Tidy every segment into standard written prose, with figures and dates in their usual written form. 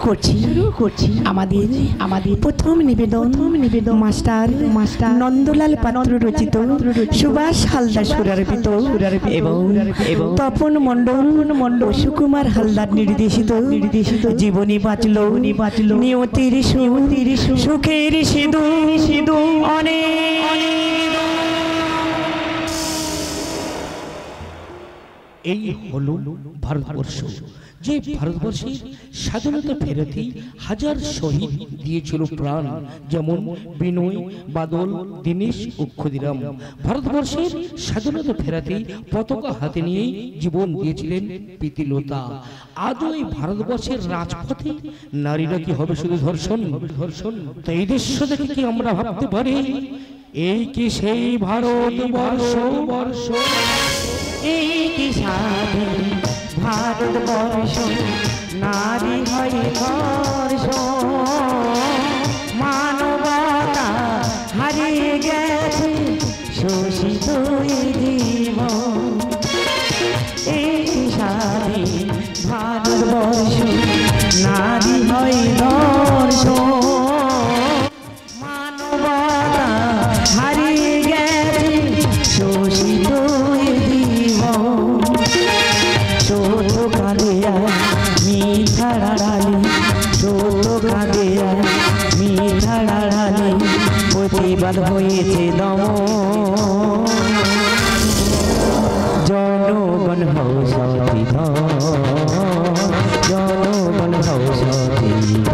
করছি আমাদের প্রথম নিবেদন মাস্টার নন্দলাল পাত্র রচিত সুভাষ হালদার সুরারোপিত এবং তপন মণ্ডল সুকুমার হালদার নির্দেশিত জীবনী বাঁচলো নিয়তির সুখের সিঁদুর অনেক। এই হলো ভারতবর্ষ, যে ভারতবর্ষের স্বাধীনতা ফেরাতে হাজার শহীদ দিয়েছিল প্রাণ, যেমন বিনয়, বাদল, দীনেশ ও ক্ষুদিরাম। ভারতবর্ষের স্বাধীনতা ফেরাতে পতাকা হাতে নিয়ে জীবন দিয়েছিলেন প্রীতিলতা। আজও এই ভারতবর্ষের রাজপথে নারীরা কি হবে শুধু ধর্ষণ? তো এই দৃশ্য দেখে কি আমরা ভাবতে পারি এই কি সেই ভারতবর্ষ? এই কি স্বাধীন ভারতবর্ষ, নারী হয় ধর্ষণ, মানবতা হারিয়ে গেছে শোষিত জীবন। এই কি স্বাধীন ভারতবর্ষ, নারী হয় ধর্ষণ, মানবতা হারিয়ে গেছে শোষিত প্রতিবাদ হয়েছে দম। জনগণ হও সচেত, জনগণ হও সচেত,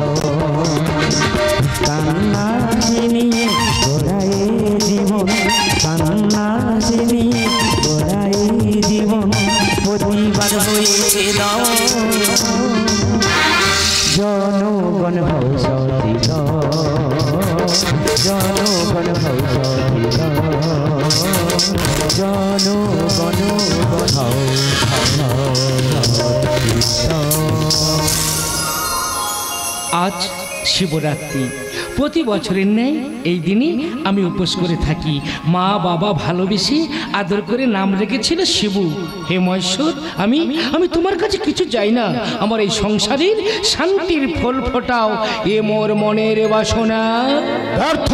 সন্ন্যাসী নিয়ে গড়ায় জীবন, সন্ন্যাসী নিয়ে গড়ায় জীবন, প্রতিবাদ হয়েছে দম। জনগণ হও সচেত, জনগণ হও সচেত, জনগণ হও সচেত। আজ শিবরাত্রি, প্রতি বছরের ন্যায় এই দিনে আমি উপোস করে থাকি। মা বাবা ভালোবেসে আদর করে নাম রেখেছিল শিবু। হে মহেশ্বর, আমি তোমার কাছে কিছু চাই না, আমার এই সংসারের শান্তির ফল ফোটাও, এ মোর মনের বাসনা। ব্যর্থ,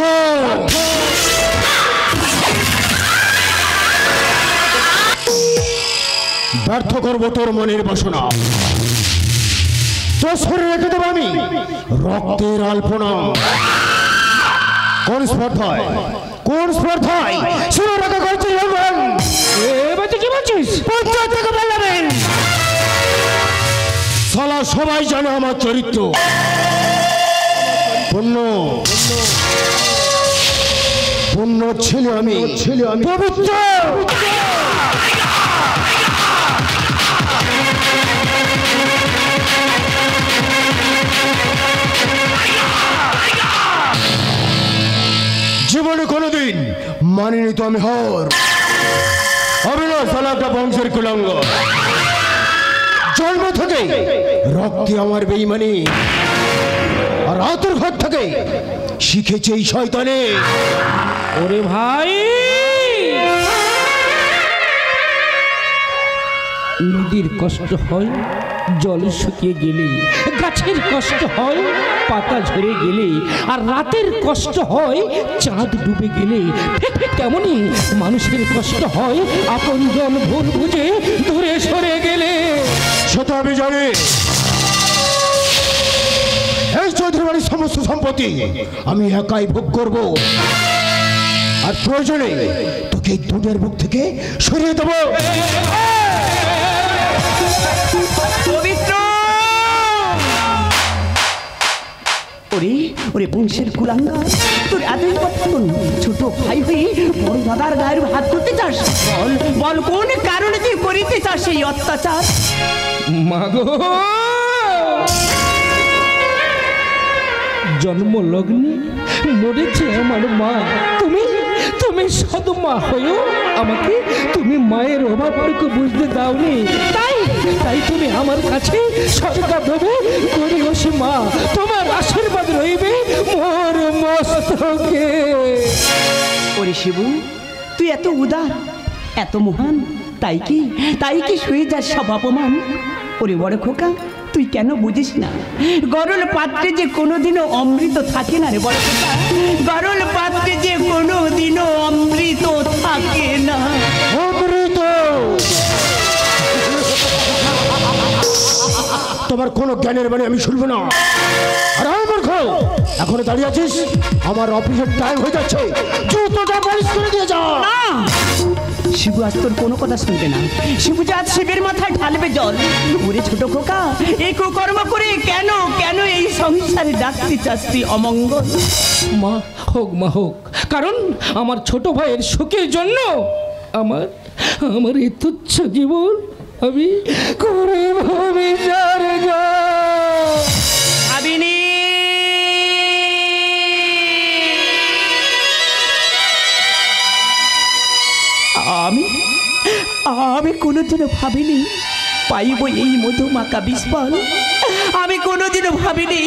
ব্যর্থ করবো তোর মনের বাসনা। তোর শরীরে রেখে দেবো আমি রক্তের আলপনা। কোন স্পর্ধায় শিবরাত্রি করছিস? এবার তুই কি বলছিস? পঞ্চায়েত থেকে বলবেন সালা, সবাই জানে আমার চরিত্র। পূর্ণ ছেলে আমি, পবিত্র। জীবনে কোনোদিন মানিনি তো আমি হর অবিনাশ সালাটা বংশের কুলাঙ্গ। জন্ম থেকে রক্তে আমার বেঈমানি, আর রাতের ঘর থেকে শিখেছে এই শয়তানে। ওরে ভাই, নদীর কষ্ট হয় জল শুকিয়ে গেলে, গাছের কষ্ট হয় পাতা ঝরে গেলে, আর রাতের কষ্ট হয় চাঁদ ডুবে গেলে। ঠিক তেমনই মানুষের কষ্ট হয় আপনজন ভুল বুঝে দূরে সরে গেলে। সেটা আমি জানি। এই চৌধুরী বাড়ির সমস্ত সম্পত্তি আমি একাই ভোগ করব, আর প্রয়োজনে তোকে দুনিয়ার বুক থেকে সরিয়ে দেবো। ওরে বংশের কুলাঙ্গা, তোর এতই কখন ছোট ভাই হয়ে বড় দাদার গায়ের হাত করতে চাস? বল কোন কারণে তুই করিতে চাস এই অত্যাচার? মাগো, জন্ম লগ্নে মরেছে আমার মা। তুমি সদমা হয়েও আমাকে তুমি মায়ের অভাবটুকু বুঝতে দাওনি। তাই তুমি আমার কাছে সরকার দেবে করিস মা, তোমার আশীর্বাদ রইবে মোর মস্তকে। ওরে শিবু, তুই এত উদার, এত মহান, তাই কি শুয়ে যাস সব অপমান? ওরে বড় খোকা, তুই কেন বুঝিস না গরল পাত্রে যে কোনোদিনও অমৃত থাকে না রে বড় কথা, গরল পাত্রে যে কোনোদিনও অমৃত থাকে না। অমৃত তোমার কোনো জ্ঞানের বাণী আমি শুনবো না। আর আমার খাও এখনো দাঁড়িয়ে আছিস? আমার অফিসের টাইম হয়ে যাচ্ছে, জুতোটা পলিশ করে দিয়ে যা। শিবু আজ তোর কোনো কথা শুনবে না। শিবু যে আজ শিবের মাথায় ঢালবে জল। ওরে ছোট খোকা, এই কুকর্ম করে কেন কেন এই সংসারে ডাকতে চাস তুই অমঙ্গল? মা হোক, মা হোক, কারণ আমার ছোট ভাইয়ের সুখের জন্য আমার আমার এই তুচ্ছ জীবন আমি করে ভাবি ভাবিনি আমি আমি কোনোদিনও ভাবিনি পাইব এই মধুমাখা বিস্ফল। আমি কোনোদিনও ভাবিনি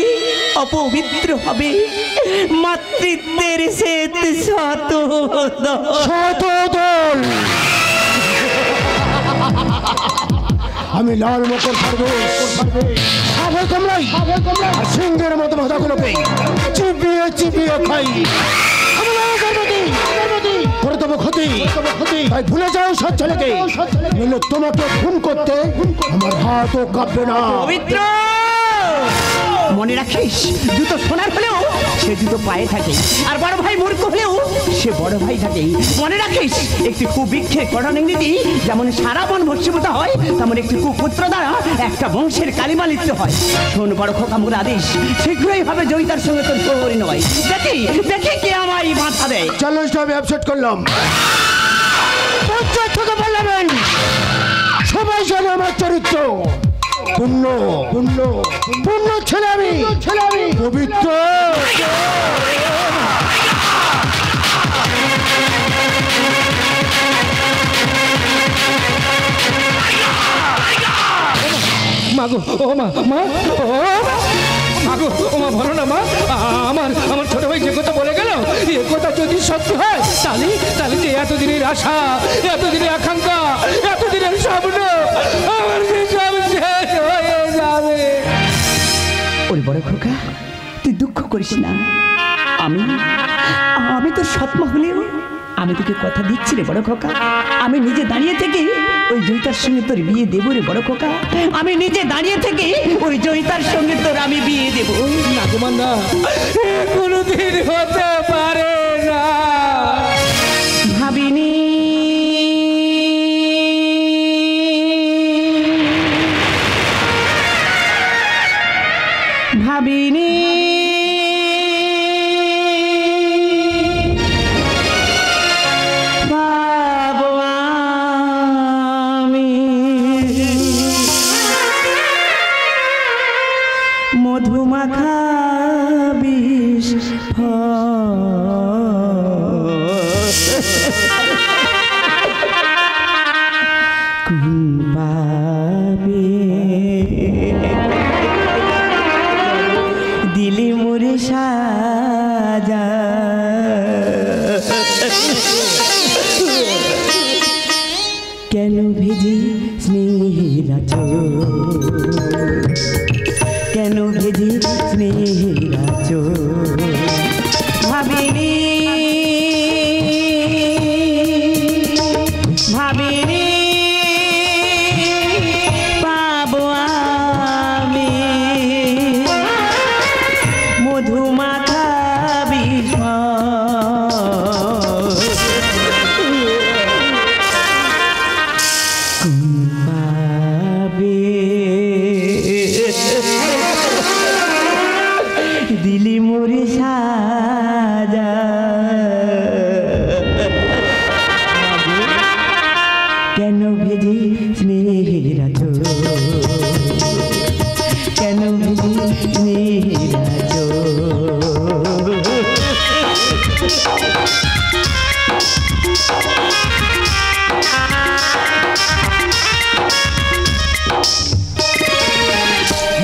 অপবিত্র হবে মাতৃত্বের শ্বেত শতদল। আমি লাল মকর সাভার কমলাই আর সিংহের মতো মাথাগুলোকে চিবিয়ে চিবিয়ে খাই। করে দেবো ক্ষতি, তাই ভুলে যাও সব ছেলেকে, নইলে তোমাকে খুন করতে আমার হাতও কাঁপবে না। পবিত্র মনে রাখিস, জুতো সোনার হলেও সে জুতো পায়ে থাকে, আর বড় ভাই মূর্খ হলেও সে বড় ভাই থাকে। মনে রাখিস, একটি কুবৃক্ষের কঠোর নীতি যেমন সারা বন ভস্মীভূত হয়, তেমন একটি কুপুত্র দ্বারা একটা বংশের কালিমা লিপ্ত হয়। শোন বড় খোকামুর আদেশ, শীঘ্রই হবে জয়িতার সঙ্গে তোর পরিণয়। দেখি দেখি কে আমায় বাধা দেয়। চ্যালেঞ্জটা আমি অ্যাকসেপ্ট করলাম। পঞ্চায়েত থেকে বলবেন সবাই জানে আমার চরিত্র পূর্ণ পূর্ণ পূর্ণ ছেলে আমি পবিত্র। মাগো ও মা, মা ও মাগো ও মা, ভালো না মা? আমার ছোট ভাই যে কথা বলে গেল, এ কথা যদি সত্যি হয় তাহলে তাহলে যে এতদিনের আশা, এতদিনের আকাঙ্ক্ষা, এতদিনের স্বপ্ন আমার সব শেষ হয়ে যাবে। ওই বড় খোকা, তুই দুঃখ করিস না। আমি তো সৎমা হলেও আমি তোকে কথা দিচ্ছি রে বড় খোকা, আমি নিজে দাঁড়িয়ে থেকে ওই জয়িতার সঙ্গে তোর বিয়ে দেবো রে বড় খোকা। আমি নিজে দাঁড়িয়ে থেকে ওই জয়িতার সঙ্গে তোর আমি বিয়ে দেবো। না তোমার না, কোনোদিন হতে পারে না। ভাবিনি ভাবিনি মধুমাখা বিষ দিলি মোরে সাজা কেন ভেজি স্নেহের আঁচল, কেন ভেজি স্নেহের আঁচল। ভাবিনি ভাবিনি পাবো আমি মধুমাখা বিষ দিলি মোরে সাজা কেন ভেজি স্নেহের আঁচল, কেন ভেজি স্নেহের আঁচল।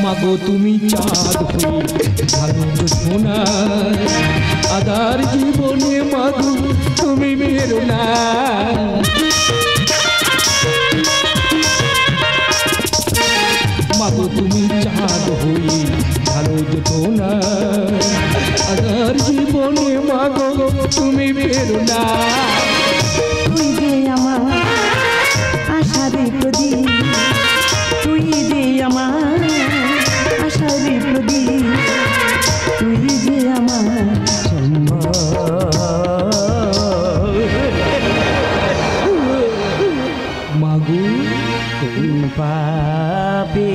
মাগো তুমি চাঁদ হয়ে ভালো সোনা, আদার জীবনে মাগো তুমি মেরো না। মাগো তুমি চাঁদ তুমি ফেরো না। তুই যে আমার আশারে প্রদীপ, তুই যে আমার আশারে প্রদীপ, তুই যে আমার মাগু পাবে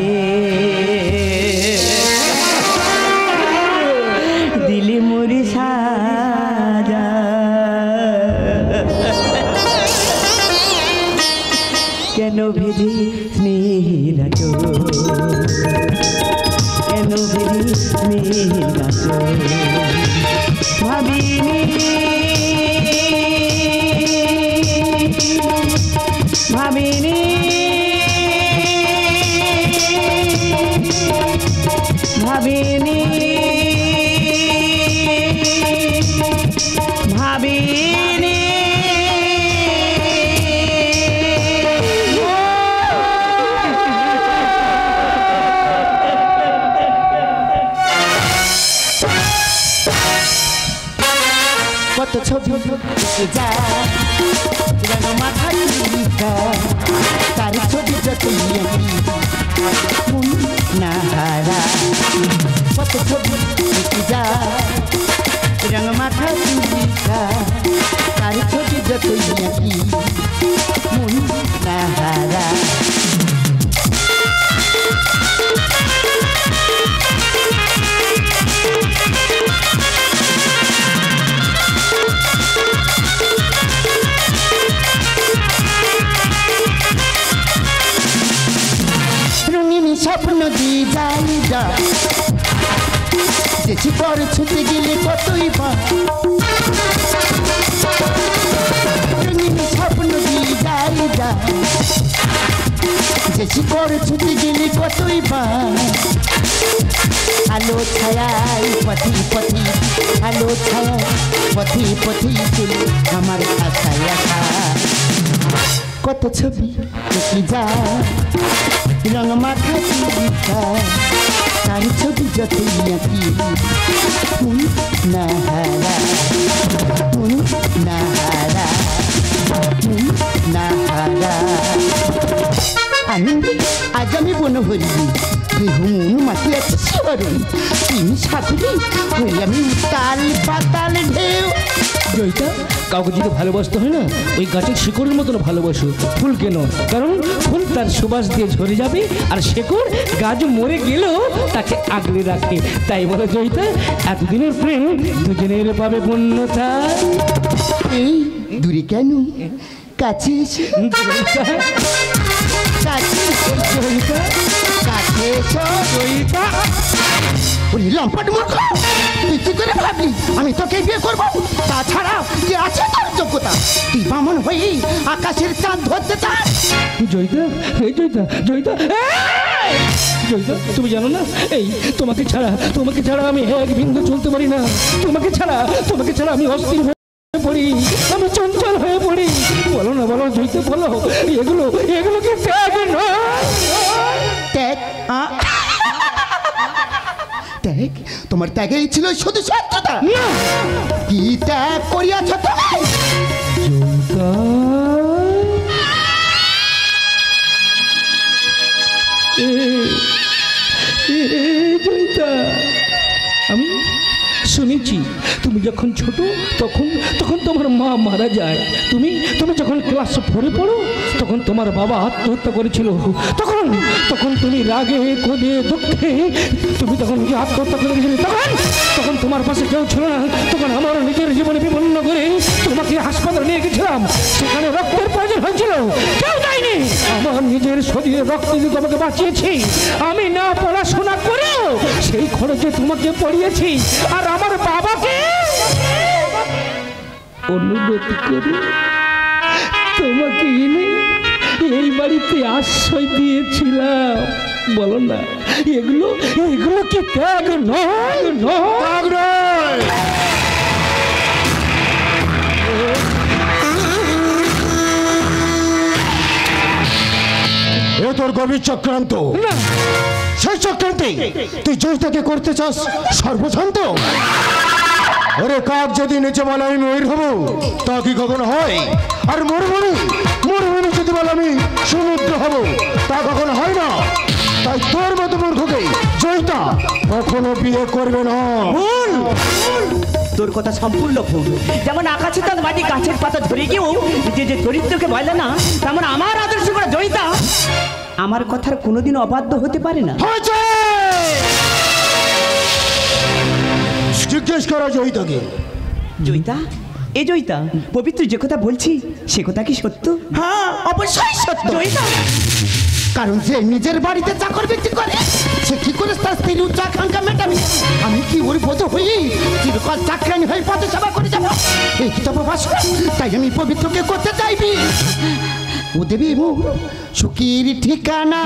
দিলে মরি সাজা, কেন ভেজি স্নেহের আঁচল, কেন ভেজি স্নেহের আঁচল, ভাবিনি ভাবিনি ভাবিনি ভাবিনি কত ছবি যা যেন মাথায় লিখা, তার ছবি যতই মন না হারা, কত ছবি যা রঙ মাথায় লিখা, তার ছবি যতই মন না হারা। স্বপ্ন দিয়ে যাই যা, দেখি পর ছুটে গেলে কতই বা, স্বপ্ন দিয়ে যাই যা, দেখি পর ছুটে গেলে কতই বা, আলো ছায়ায় পথি পথি, আলো ছায়ায় পথি পথি চলে আমার আশায় আশা, কত ছবি দেখি যা রঙ মাখা চিঠা, তার ছবি যতই আঁকি মন না হারা, মন না হারা, মন না হারা। আনন্দে আজ আমি বনভরি দেহ মন মাটিয়া শিহরণ, তিনি সাথে হই আমি উতাল পাতাল ঢেউ। জয়িতা, কাউকে যদি ভালোবাসতে হয় না ওই গাছের শিকড়ের মতন ভালোবাসো, ফুল কেন, কারণ ফুল তার সুবাস দিয়ে ঝরে যাবে আর শিকড় গাছ মরে গেলেও তাকে আগলে রাখে। তাই বলো জয়িতা, এতদিনের প্রেম দুজনের পাবে পূর্ণতা। এই দূরে কেন, কাছে এসে কাছে এসো জয়িতা, কাছে এসো জয়িতা। ওরে লম্পট মূর্খ, তুই কি করে ভাবলি আমি তোকে বিয়ে করবো? তাছাড়া কি আছে তোর যোগ্যতা? তুই বামন হয়ে আকাশের চাঁদ ধরতে চাস? জয়িতা, এই জয়িতা, জয়িতা, জয়িতা, তুমি জানো না এই তোমাকে ছাড়া আমি এক বিন্দু চলতে পারি না। তোমাকে ছাড়া আমি অস্থির হয়ে পড়ি, আমি চঞ্চল হয়ে পড়ি। বলো না, বলো জয়িতা, বলো এগুলো কি ত্যাগ নয়? ত্যাগ? ত্যাগ? তোমার ত্যাগেই ছিল শুধু সত্যতা। কি ত্যাগ করিয়াছ তুমি? জয়িতা, আমি শুনেছি তুমি যখন ছোট তখন তোমার মা মারা যায়। তুমি যখন ক্লাস 4-এ পড়ো তখন তোমার বাবা আত্মহত্যা করেছিল। তখন তুমি রাগে ক্রোধে দুঃখে তুমি তখন যে আত্মহত্যা করেছিলে, তখন তোমার পাশে কেউ ছিল না। তখন আমার নিজের জীবনে বিপন্ন করে তোমাকে হাসপাতালে নিয়ে গেছিলাম। সেখানে রক্তের প্রয়োজন হয়েছিল, কেউ দেয়নি। আমার নিজের শরীরে রক্ত দিয়ে তোমাকে বাঁচিয়েছি। আমি না পড়াশোনা করেও সেই খরচে তোমাকে পড়িয়েছি। আর আমার বাবাকে অনুরোধ করে তোমাকে এনে এই বাড়িতে আশ্রয় দিয়েছিলাম। বলো না, এগুলো কি ত্যাগ নয়? ত্যাগ নয়। এ তোর গভীর চক্রান্ত। সেই চক্রান্তে তুই জয়িতাকে করতে চাস সর্বশান্ত। ওরে কাক যদি নিচে বলে আমি ময়ূর হব, তা কি কখনো হয়? আর মরুভূমি মরুভূমি যদি বলে আমি সমুদ্র হব, তা কখনো হয় না। তাই তোর মতো মূর্খকে জয়িতা কখনো বিয়ে করবে না। ভুল, তোর কথা সম্পূর্ণ ভুল। যেমন আকাশে তার মাটি গাছের পাতা ধরে গিয়েও যে চরিত্রকে বলে না, তেমন আমার আদর্শ করা জয়িতা আমার কথার কোনোদিন অবাধ্য হতে পারে না। জিজ্ঞেস করা জয়িতাকে। জয়িতা, এ জয়িতা, পবিত্র যে কথা বলছি সে কথা কি সত্য? হ্যাঁ, অবশ্যই সত্য। জয়িতা, কারণ যে নিজের বাড়িতে চাকর বিক্রি করে সে কি করে তার স্ত্রীর উচ্চাকাঙ্ক্ষা মেটাবে? আমি কি ওর বোধ হই চিরকাল চাকরানি হয়ে পথে সেবা করে যাবো? এই কি তবে বাস? তাই আমি পবিত্রকে করতে চাইবি। ও দেবী মোর সুখীর ঠিকানা।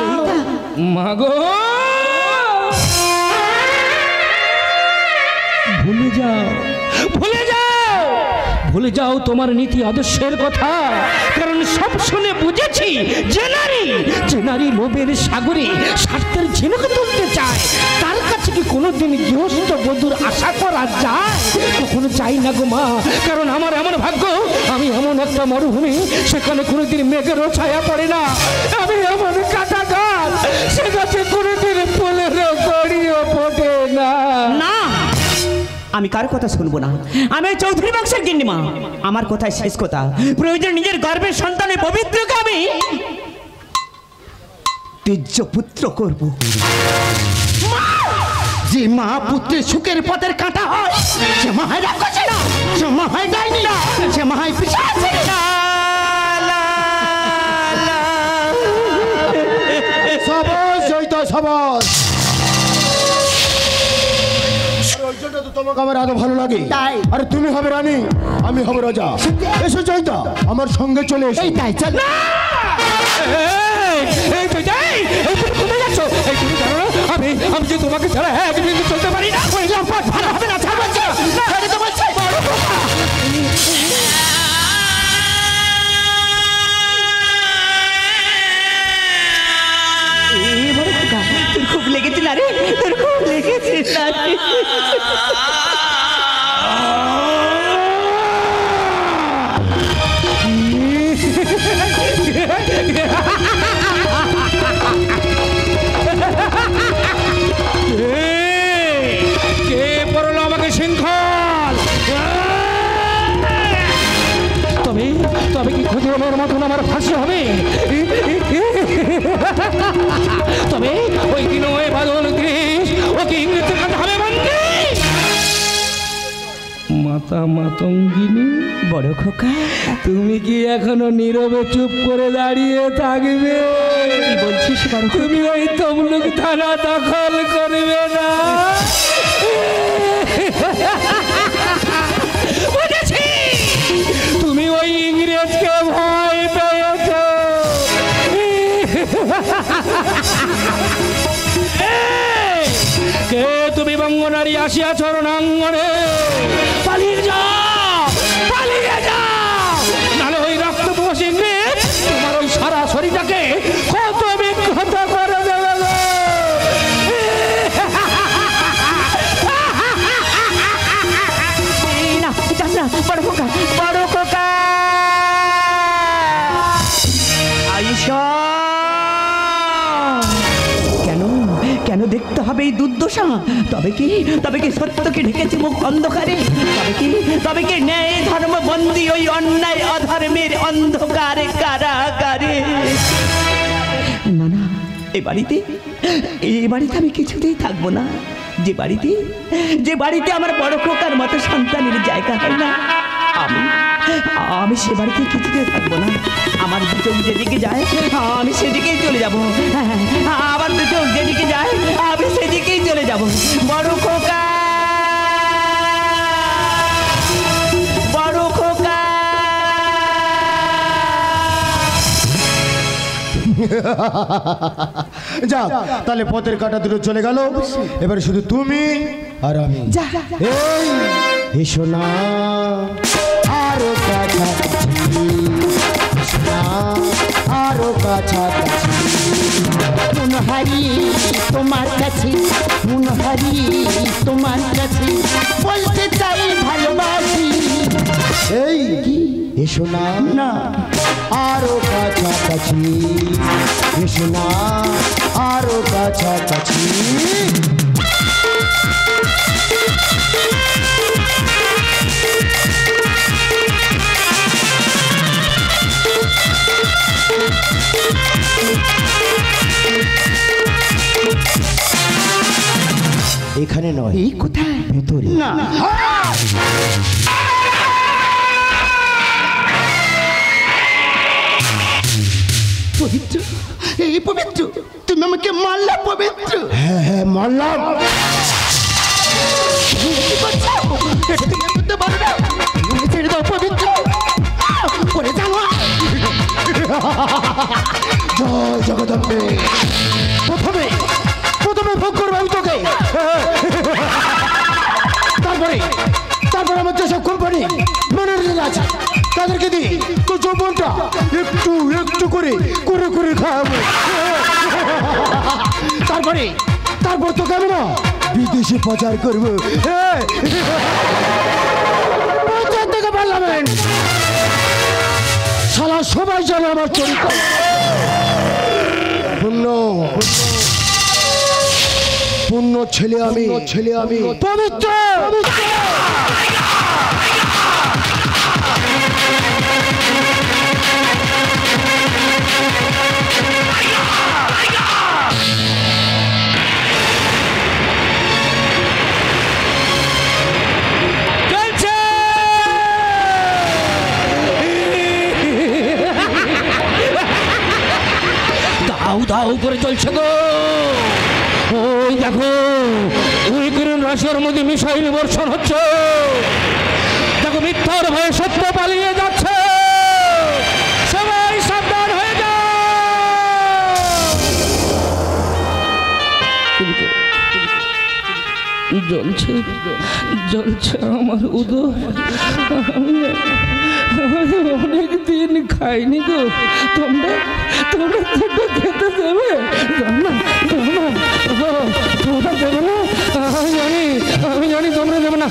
মাগো ভুলে যাও, ভুলে যাও, ভুলে যাও তোমার নীতি আদর্শের কথা। কারণ সব শুনে বুঝেছি যে নারী লোভের সাগরে স্বার্থের ঝিনুক তুলতে চায়, তার কাছে কি কোনোদিন গৃহস্থ বধূর আশা করা যায়? কখনো চাই না গো মা। কারণ আমার এমন ভাগ্য, আমি এমন একটা মরুভূমি, সেখানে কোনোদিন মেঘেরও ছায়া পড়ে না। আমি এমন কাটা গাছ, সে গাছে কোনোদিন ফুলেরও কড়িও ফোটে না। না, আমি কার কথা শুনবো না। আমি ওই চৌধুরী বংশের গিন্নিমা। আমার কথাই শেষ কথা। প্রয়োজন নিজের গর্ভের সন্তানের পবিত্রকে আমি তেজ্য পুত্র করব। যে মা পুত্রের সুখের পথের কাঁটা হয় সে মা হয় রাক্ষসী না, সে মা হয় ডাইনি না, সে মা হয় পিশাচী না। সাবাস জয়িতা, সাবাস। ওই জন্য তো তোমাকে আমার এত ভালো লাগে। তাই। আরে তুমি হবে রানী, আমি হব রাজা। এসো জয়িতা, আমার সঙ্গে চলে এসো। এই তাই চল। আমি যে তোমাকে ছাড়া এক মিনিট চলতে পারি না। ওই লম্পট ভালো হবে না, ছাড় বলছি। ছাড়ে তো বলছি। তোর খুব লেগেছে না রে, তোর খুব লেগেছে না রে। কে পড়লো আমাকে শৃঙ্খল? তবে কি ক্ষুদ্রের মতন আমার ফাঁসি হবে? তবে ওই দিন ওই বাদল গ্রীষ ওকে ইংরেজের কাছে হবে বন্দী। মাতা মাতঙ্গিনী, বড় খোকা, তুমি কি এখনো নীরবে চুপ করে দাঁড়িয়ে থাকবে? কি বলছিস বড় খোকা? তুমি ওই তমলুক থানা দখল করবে না? বুঝেছি, তুমি ওই ইংরেজকে ভয় পেয়েছ। কে তুমি বঙ্গনারী আসিয়াছ রণাঙ্গনে? পালিয়ে যাও, পালিয়ে যাও, নাহলে ওই রক্তপোষ ইংরেজ তোমার ওই সারা শরীরটাকে কত বিক্ষত করে দেবে। না, যাস না, বড় খোকা, বড় খোকা। আইসা, কেন কেন দেখতে হবে এই দুর্দশা? তবে কি সত্যকে ঢেকেছে মুখ অন্ধকারে? তবে কি ন্যায় ধর্ম বন্দী ওই অন্যায় অধর্মের অন্ধকারে কারাগারে? না না, এই বাড়িতে আমি কিছুতেই থাকবো না। যে বাড়িতে আমার বড় খোকার মতো সন্তানের জায়গা হয় না, আমি সে বাড়িতে কিছুতেই থাকবো না। আমার দু চোখ যেদিকে যায় আমি সেদিকেই চলে যাব। আমার দু চোখ যেদিকে যায় আমি সেদিকেই চলে যাব। বড় খোকা, বড় খোকা। যা, তাহলে পথের কাটা দুটো চলে গেল। এবারে শুধু তুমি আর আমি। এই এসো না আরো কাছাকাছি, এসো না আরো কাছাকাছি মন হারিয়ে তোমার কাছে মন হারিয়ে তোমার কাছে বলতে চাই ভালোবাসি এই এসো না না আরো কাছাকাছি এসো না আরো কাছাকাছি এখানে নয় এই কোথায় ভিতরে না পবিত্র এই পবিত্র তুমি আমাকে মারলা পবিত্র হ্যাঁ হ্যাঁ মারলাম কি করছো? এটা তুমি করতে পারো না তুমি ছেড়ে দাও পবিত্র পরে যাও জয় জগদম্বে প্রথমে প্রথমে ভোগ করবো আমি তোকে তারপরে তারপরে আমার যেসব কোম্পানি ম্যানেজার আছে তাদেরকে দিই তো যৌবনটা একটু একটু করে করে করে খাওয়াবো তারপরে তারপর তোকে আমি না বিদেশে প্রচার করবো প্রচার থেকে পারলাম সারা সবাই জানে আমার চরিত্র পূর্ণ পূর্ণ ছেলে আমি পবিত্র দাউ দাউ করে চলছে গো ওই দেখো ইউক্রেন রাশিয়ার মধ্যে মিসাইল বর্ষণ হচ্ছে দেখো মিথ্যার ভয়ে সত্য পালিয়ে যাচ্ছে সবাই সাবধান হয়ে যাও জ্বলছে জ্বলছে আমার উদর আমি অনেক দিন খাইনি গো তোমরা তোমরা খেতে দেবে তোমরা দেবে না আমি জানি তোমরা দেবে না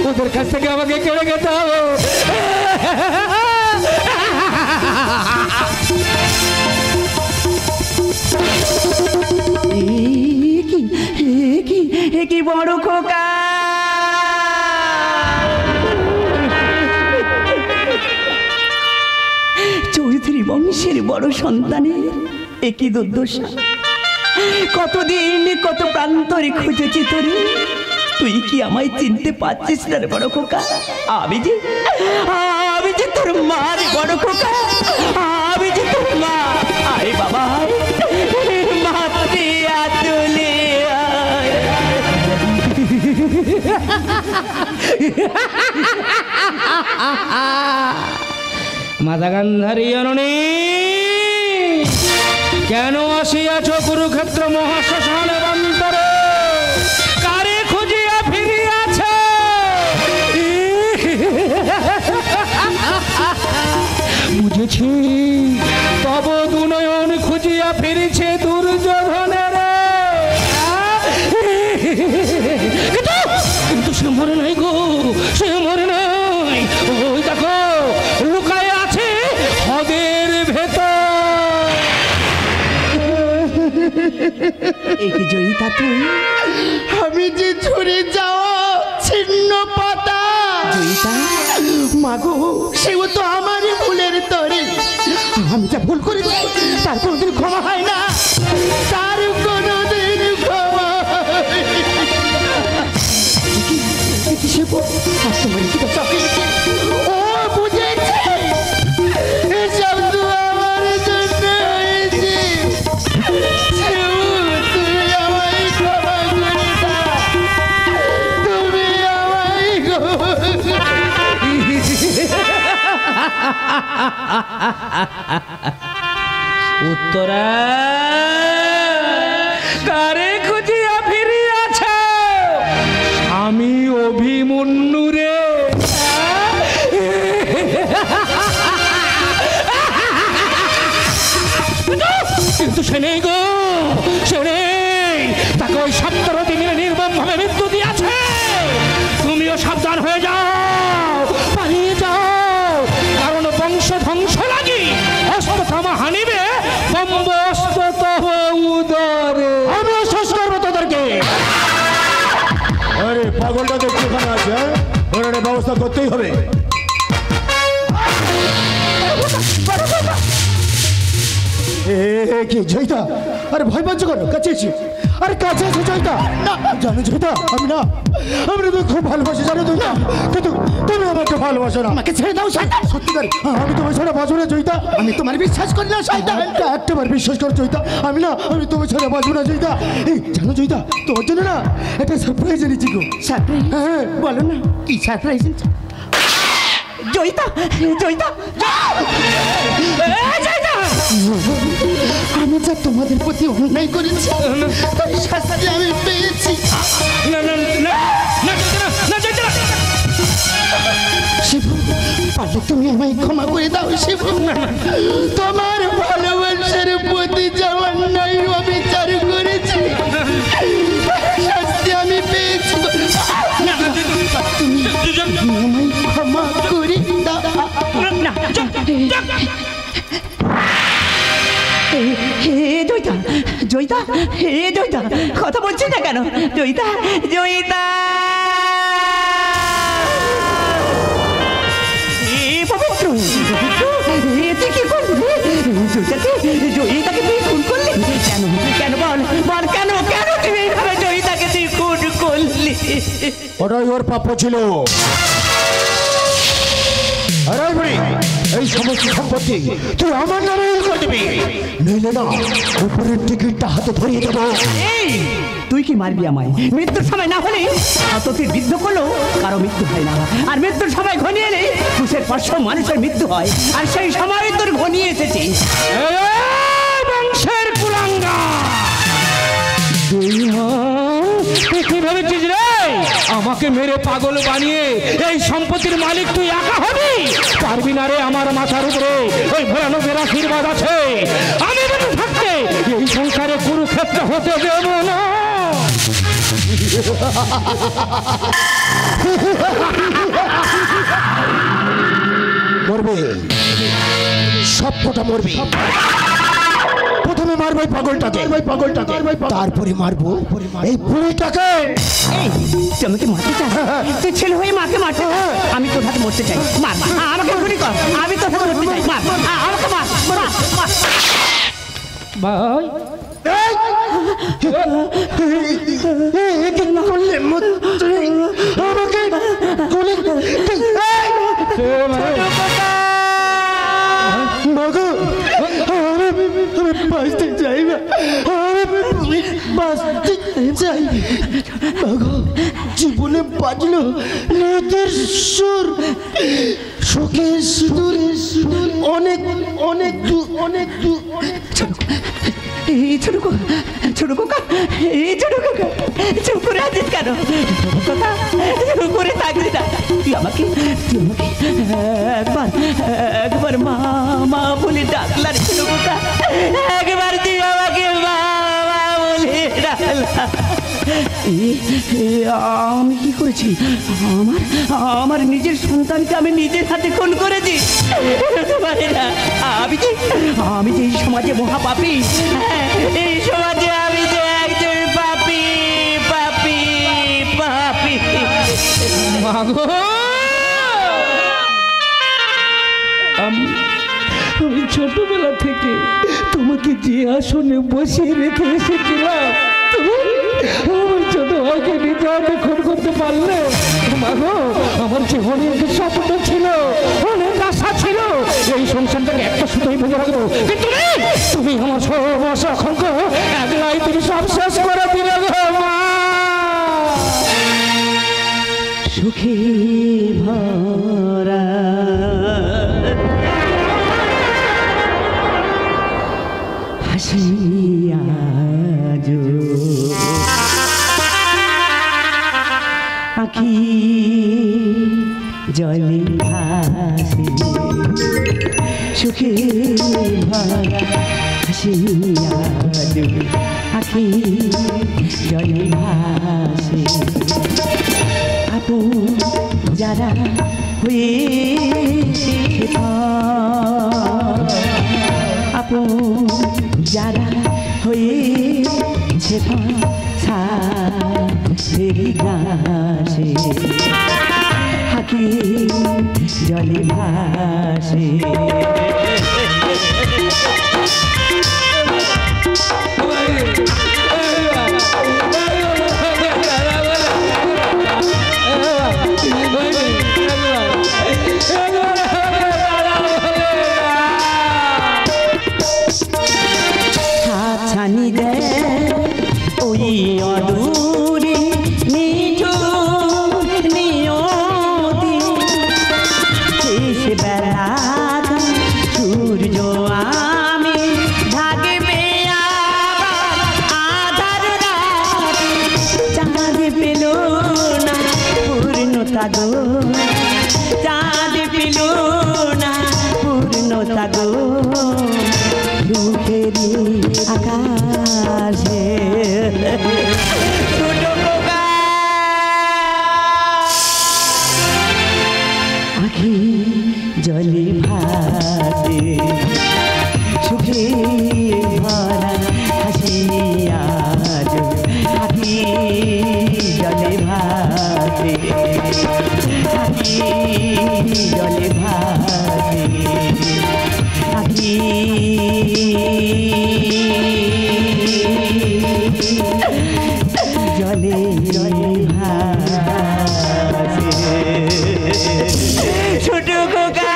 ওদের কাছ থেকে আমাকে কেড়ে খেতে হবে কি বড় খোকা চৌধুরী বংশের বড় সন্তানের একই দুর্দশা কতদিন কত প্রান্তরে খুঁজেছি তোরে তুই কি আমায় চিনতে পারছিস না রে বড় খোকা আমি যে তোর মা রে বড় খোকা আমি যে তোর মা আরে বাবা মাতৃ আতুলে মাতা গান্ধারী জননী কেন আসিয়াছ কুরুক্ষেত্র মহাশ্মশানের অন্তরে কারে খুঁজিয়া ফিরিয়াছ বুঝেছি তব দুনয়ন খুঁজিয়া ফিরেছে দুর্যোধনের কিন্তু সে মরে নাই গো সে মরে নাই ওই দেখো লুকায় আছে হদের ভেতর একে জয়িতা তুই আমি যে ঝরে যাওয়া ছিন্ন পাতা জয়িতা মাগো সেও তো আমারই ভুলের তরে আমি যা ভুল করেছি তার কোনোদিন ক্ষমা হয় না তার কোনোদিন ক্ষমা ও বুঝেছে এসব তো আমার জন্য হয়েছে তুমি আমায় ক্ষমা করে দাও তুমি আমায় উত্তরা কারে খুঁজিয়া ফিরিয়াছ আমি অভিমন্যু রে সে নেই গো, সে নেই। তাকে ওই 17 দিনের নির্মম ভাবে মৃত্যু দিয়েছে। তুমিও সাবধান হয়ে যাও, পালিয়ে যাও, কারণ বংশ ধ্বংস লাগি অস্ত্র থামা হানিবে বম্বস্ত্র তহ উদরে। আমি শেষ করবো তোদেরকে। আরে পাগলটা দেখতে ওখানে আছে, ওর একটা ব্যবস্থা করতেই হবে। কি জয়িতা, আরে ভয় পাচ্ছ কেন? কাছে এসে, আরে কাছে এসে জয়িতা। না জানো জয়িতা, আমি তো খুব ভালোবাসি, জানো তো না, কিন্তু তুমি আমাকে ভালোবাসো না। আমাকে ছেড়ে দাও শয়তান। সত্যিকার আমি তোমার ছাড়া বাঁচবো না জয়িতা। আমি তোমার বিশ্বাস করি না শয়তান। একটাবার বিশ্বাস করো জয়িতা, আমি তোমার ছাড়া বাঁচবো না জয়িতা। এই জানো জয়িতা, তোমার জন্য না একটা সারপ্রাইজ এনেছি গো। সারপ্রাইজ? হ্যাঁ বলো না কি সারপ্রাইজ? জয়িতা, জয়িতা, জয়িতা, আমি যা তোমাদের প্রতি অন্যায় করেছি তার শাস্তি আমি পেয়েছি। শিবু, পারলে তুমি আমায় ক্ষমা করে দাও শিবু। তোমার ভালোবাসার প্রতি যাওয়ার অন্যায় অবিচার করেছি, শাস্তি আমি পেয়েছি। তুমি আমায় ক্ষমা করে দাও। জয়িতা, জয়িতা, হে জয়িতা, কথা বলছিস না কেন? জয়িতা, জয়িতা, পবিত্র, তুই কি করলি? জয়িতাকে তুই খুন করলি কেন? কেন বল, বল কেন? কেন তুই এইভাবে জয়িতাকে তুই খুন করলি? ওটাই ওর প্রাপ্য ছিল। আরে বুড়ি, এই সমস্ত সম্পত্তি তুই আমার নামে করে দিবি, নইলে না উপরের টিকিটটা হাতে ধরিয়ে দেবো। এই তুই কি মারবি আমায়? মৃত্যুর সময় না হলে তুই বিদ্ধ করলো কারো মৃত্যু হয় না, আর মৃত্যুর সময় ঘনিয়ে এলে 200-500 মানুষের মৃত্যু হয়, আর সেই সময় তোর ঘনিয়ে এসেছে। বংশের কুলাঙ্গা কি ভেবেছিস রে? আমাকে মেরে পাগল বানিয়ে এই সম্পত্তির মালিক তুই একা হবি? পারবি না রে, আমার মাথার উপরে ওই ভয়ানকের আশীর্বাদ আছে। আমি বেঁচে থাকতে এই সংসারে কুরুক্ষেত্র হতে দেব না। মরবে, সবকটা মরবে। প্রথমে মারবো পাগলটাকে, তারপরে মারবো এই বুড়িটাকে। এই তুই আমাকে মারতে চাস? তুই ছেলে হয়ে মাকে মারতে চাস? আমি তোর হাতে মরতে চাই, মার, আমাকে গুলি কর, আমি তোর হাতে মরতে চাই, মার, আমাকে মার, মার, মার। ভাই আমাকে গুলি মাগো, আমি বাঁচতে চাই না, আমি বাঁচতে চাই মাগো। জীবনে বাজলো নদীর সুর, সুখের সুর, অনেক অনেক দূর, অনেক দূর। এই ছোট কাকা, এই ছোট কাকা, চুপ করে আছিস কেন? কথা চুপ করে থাকবি না। তুই আমাকে একবার মা মা বলে ডাকলা রে ছোট কাকা, একবার তুই আমাকে মা মা বলে ডাকলা। আমি কি করেছি? আমার নিজের সন্তানকে আমি নিজের হাতে খুন করেছি। আমি যে এই সমাজে মহাপাপী, এই সমাজে আমি যে একজন পাপী, পাপী, পাপী। মাগো, আমি ছোটবেলা থেকে তোমাকে যে আসনে বসিয়ে রেখে এসেছিলাম, তুমি আমার ছোট ভাইকে নিজে হাতে খুন করতে পারলে? মাগো, আমার যে অনেক স্বপ্ন ছিল, অনেক আশা ছিল, এই সংসারটাকে একটা শুধুই ভেবে রাখবো, কিন্তু তুমি আমার সর্বস্ব অসংখ্য একলাই তুমি সব শেষ করে দিলে গো মা। সুখে ভরা হাসিয়া আখি জলে ভাসে, সুখে ভরা হাসিয়া আখি জলে ভাসে আপন যারা হয়েছে আপন যারা হয়েছে সারি ঘাসে আখি জলে ভাসে ছানি দে ওই অদূরে নিঝুম নিয়তি শেষ বেলা সূর্য আমি থাকবে আধার রাতে চাঁদ পেল না পূর্ণতা গো চাঁদ পেল না পূর্ণতা গো দুঃখেরি আকাশে ছোট পোকা আখি জলে ভাসে সুখে ভরা হাসিয়া আখি জলে ভাসে আখি জলে ভাসে আখি জলে জলে ভাসে ছোট খোকা